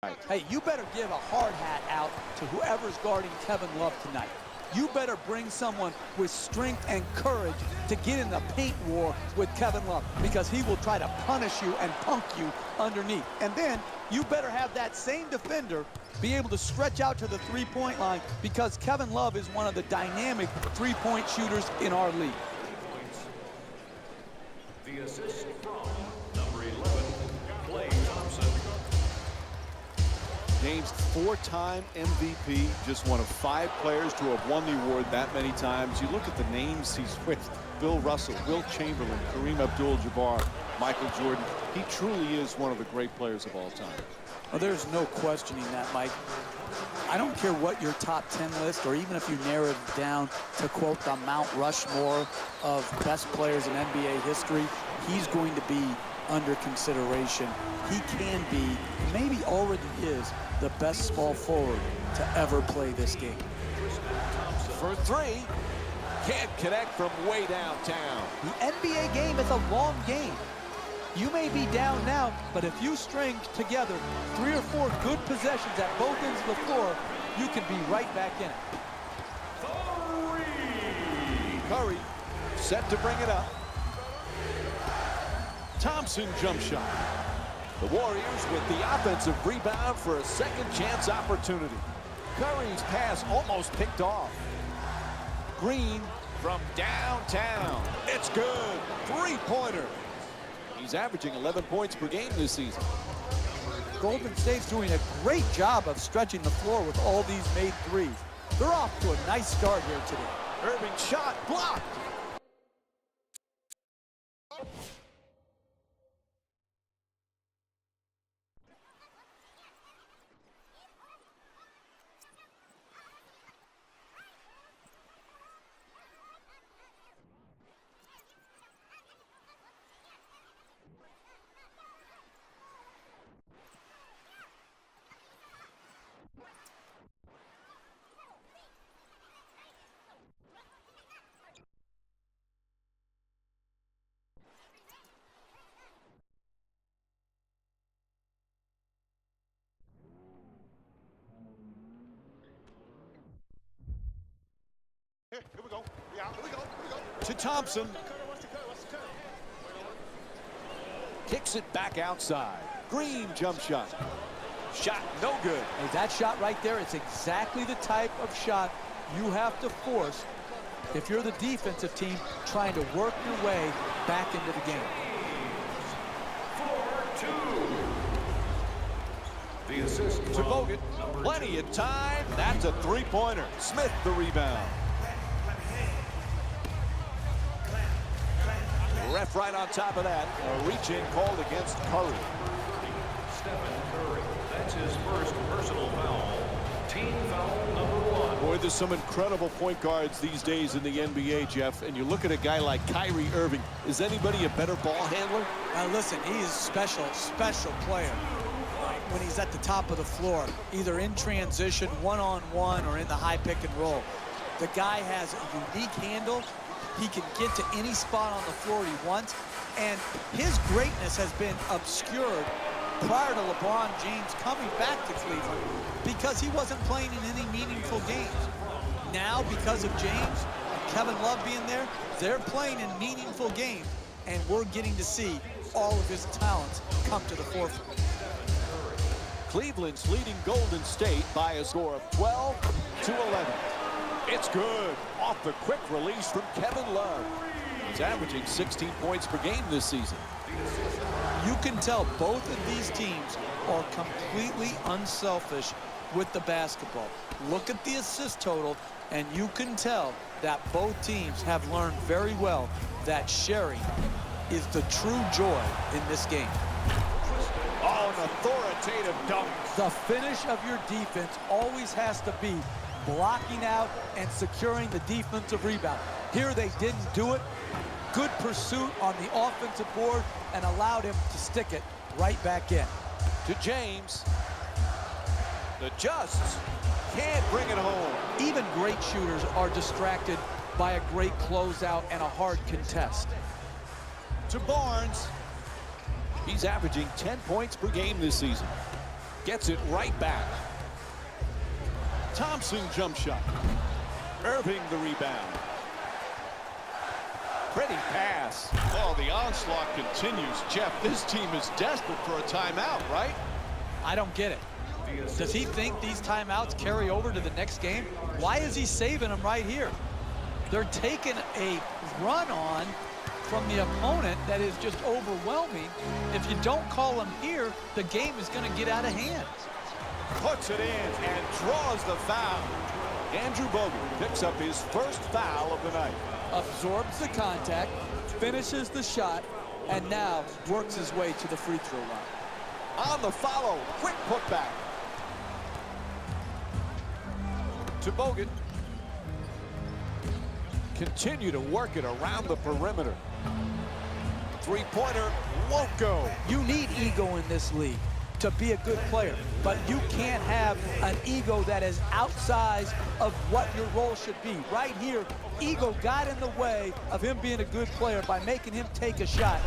Hey, you better give a hard hat out to whoever's guarding Kevin Love tonight. You better bring someone with strength and courage to get in the paint war with Kevin Love, because he will try to punish you and punk you underneath. And then you better have that same defender be able to stretch out to the three-point line, because Kevin Love is one of the dynamic three-point shooters in our league. The assist from number 11, Klay Thompson. James, four-time MVP, just one of 5 players to have won the award that many times. You look at the names he's with: Bill Russell, Wilt Chamberlain, Kareem Abdul-Jabbar, Michael Jordan. He truly is one of the great players of all time. Well, there's no questioning that, Mike. I don't care what your top 10 list, or even if you narrow it down to quote the Mount Rushmore of best players in NBA history, he's going to be under consideration. He can be, maybe already is, the best small forward to ever play this game. For 3, can't connect from way downtown. The NBA game is a long game. You may be down now, but if you string together 3 or 4 good possessions at both ends of the floor, you can be right back in it. Curry set to bring it up. Thompson jump shot. The Warriors with the offensive rebound for a second chance opportunity. Curry's pass almost picked off. Green from downtown. It's good. 3-pointer. He's averaging 11 points per game this season. Golden State's doing a great job of stretching the floor with all these made threes. They're off to a nice start here today. Irving shot blocked. Here we go. Yeah, here we go. To Thompson. Kicks it back outside. Green jump shot. Shot no good. Hey, that shot right there, it's exactly the type of shot you have to force if you're the defensive team trying to work your way back into the game. 4-2. The assist To from Bogut. number Plenty 2. of time. That's a 3-pointer. Smith the rebound. Ref right on top of that. A reach-in called against Curry. Stephen Curry. That's his first personal foul. Team foul number 1. Boy, there's some incredible point guards these days in the NBA, Jeff. And you look at a guy like Kyrie Irving. Is anybody a better ball handler? Now listen, he's a special player when he's at the top of the floor, either in transition, one-on-one, or in the high pick and roll. The guy has a unique handle. He can get to any spot on the floor he wants, and his greatness has been obscured prior to LeBron James coming back to Cleveland because he wasn't playing in any meaningful games. Now, because of James and Kevin Love being there, they're playing in meaningful games, and we're getting to see all of his talents come to the forefront. Cleveland's leading Golden State by a score of 12-11. It's good. Off the quick release from Kevin Love. He's averaging 16 points per game this season. You can tell both of these teams are completely unselfish with the basketball. Look at the assist total, and you can tell that both teams have learned very well that sharing is the true joy in this game. Oh, an authoritative dunk. The finish of your defense always has to be blocking out and securing the defensive rebound. Here they didn't do it. Good pursuit on the offensive board and allowed him to stick it right back in. To James. The Justs can't bring it home. Even great shooters are distracted by a great closeout and a hard contest. To Barnes. He's averaging 10 points per game this season. gets it right back. Thompson jump shot. Irving the rebound. Pretty pass. Oh, the onslaught continues. Jeff, this team is desperate for a timeout, right? I don't get it. Does he think these timeouts carry over to the next game? Why is he saving them right here? They're taking a run on from the opponent that is just overwhelming. If you don't call him here, the game is going to get out of hand. Puts it in and draws the foul. Andrew Bogut picks up his first foul of the night. Absorbs the contact, finishes the shot, and now works his way to the free throw line. On the follow, quick putback. To Bogut. Continue to work it around the perimeter. Three-pointer won't go. You need ego in this league to be a good player, but you can't have an ego that is outsized of what your role should be. Right here, ego got in the way of him being a good player by making him take a shot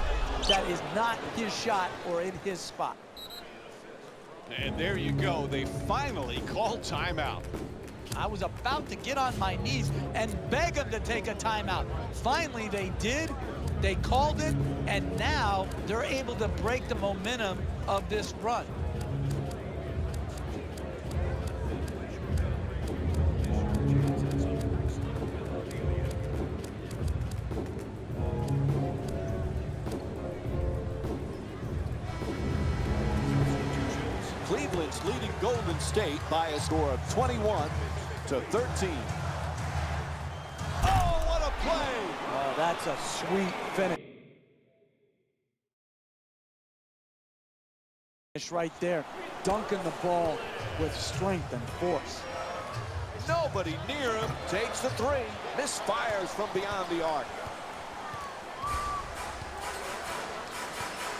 that is not his shot or in his spot. And there you go. They finally called timeout. I was about to get on my knees and beg him to take a timeout. Finally, they did. They called it, and now they're able to break the momentum of this run. Cleveland's leading Golden State by a score of 21-13. Oh, what a play! Oh, that's a sweet finish right there. Dunking the ball with strength and force. Nobody near him. Takes the three. Misfires from beyond the arc.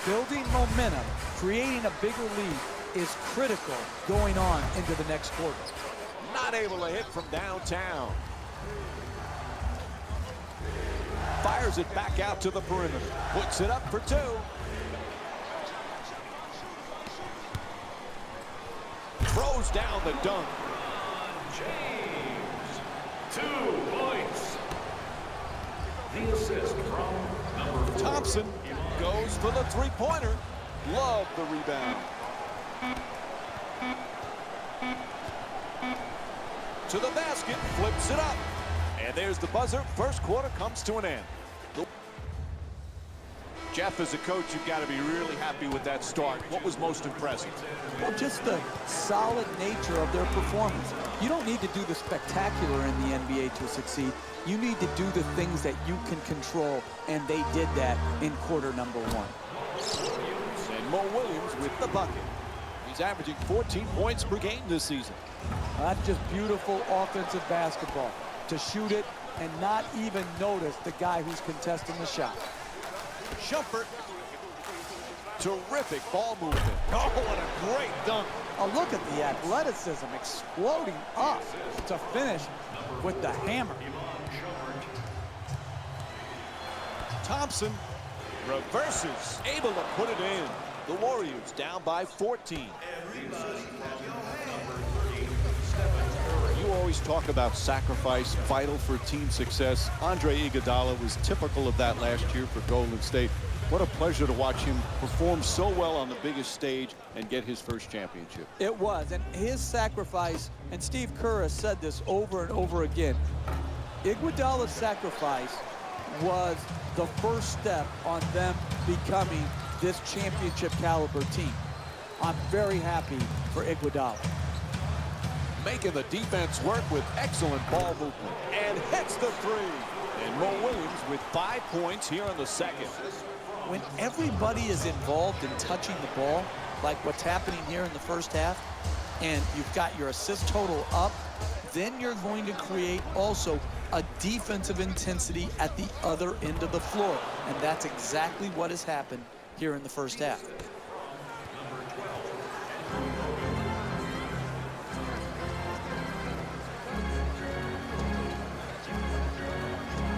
Building momentum, creating a bigger lead is critical going on into the next quarter. Not able to hit from downtown. Fires it back out to the perimeter. Puts it up for two. Throws down the dunk. James, 2 points. The assist from number 4. Thompson goes for the three-pointer. Love the rebound. To the basket, flips it up. And there's the buzzer. First quarter comes to an end. Jeff, as a coach, you've got to be really happy with that start. What was most impressive? Well, just the solid nature of their performance. You don't need to do the spectacular in the NBA to succeed. You need to do the things that you can control, and they did that in quarter number 1. And Mo Williams with the bucket. He's averaging 14 points per game this season. That's just beautiful offensive basketball. To shoot it and not even notice the guy who's contesting the shot. Shumpert. Terrific ball movement. Oh, what a great dunk. Oh, look at the athleticism exploding up to finish with the hammer. Thompson reverses, able to put it in. The Warriors down by 14. You always talk about sacrifice, vital for team success. Andre Iguodala was typical of that last year for Golden State. What a pleasure to watch him perform so well on the biggest stage and get his first championship. It was, and his sacrifice, and Steve Kerr has said this over and over again, Iguodala's sacrifice was the first step on them becoming this championship caliber team. I'm very happy for Iguodala. Making the defense work with excellent ball movement. And hits the three. And Mo Williams with 5 points here in the second. When everybody is involved in touching the ball, like what's happening here in the first half, and you've got your assist total up, then you're going to create also a defensive intensity at the other end of the floor. And that's exactly what has happened here in the first half.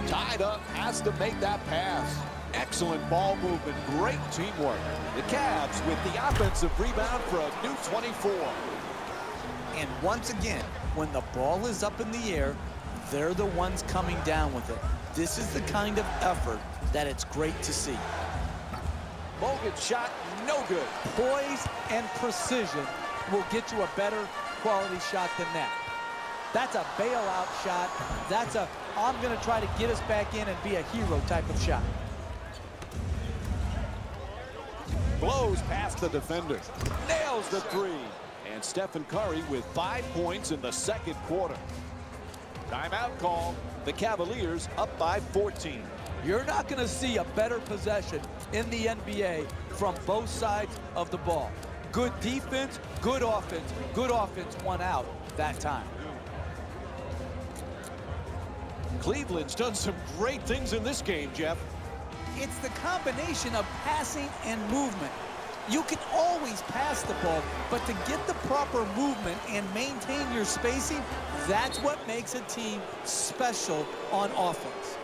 Tied up, has to make that pass. Excellent ball movement, great teamwork. The Cavs with the offensive rebound for a new 24. And once again, when the ball is up in the air, they're the ones coming down with it. This is the kind of effort that it's great to see. Bogut shot, no good. Poise and precision will get you a better quality shot than that. That's a bailout shot. That's a, I'm going to try to get us back in and be a hero type of shot. Blows past the defender. Nails the three. And Stephen Curry with 5 points in the second quarter. Timeout call. The Cavaliers up by 14. You're not going to see a better possession in the NBA from both sides of the ball. Good defense, good offense won out that time. Cleveland's done some great things in this game, Jeff. It's the combination of passing and movement. You can always pass the ball, but to get the proper movement and maintain your spacing, that's what makes a team special on offense.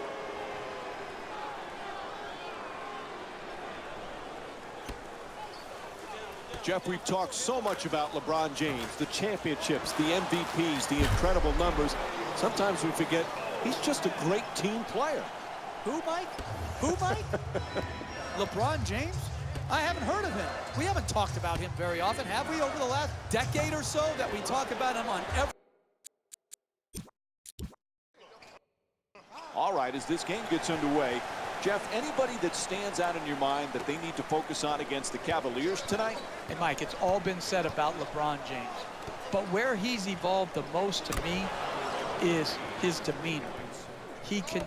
Jeff, we've talked so much about LeBron James, the championships, the MVPs, the incredible numbers. Sometimes we forget he's just a great team player. Who, Mike? Who, Mike? LeBron James? I haven't heard of him. We haven't talked about him very often, have we, over the last decade or so, that we talk about him on every... All right, as this game gets underway, Jeff, anybody that stands out in your mind that they need to focus on against the Cavaliers tonight? And Mike, it's all been said about LeBron James, but where he's evolved the most to me is his demeanor. He can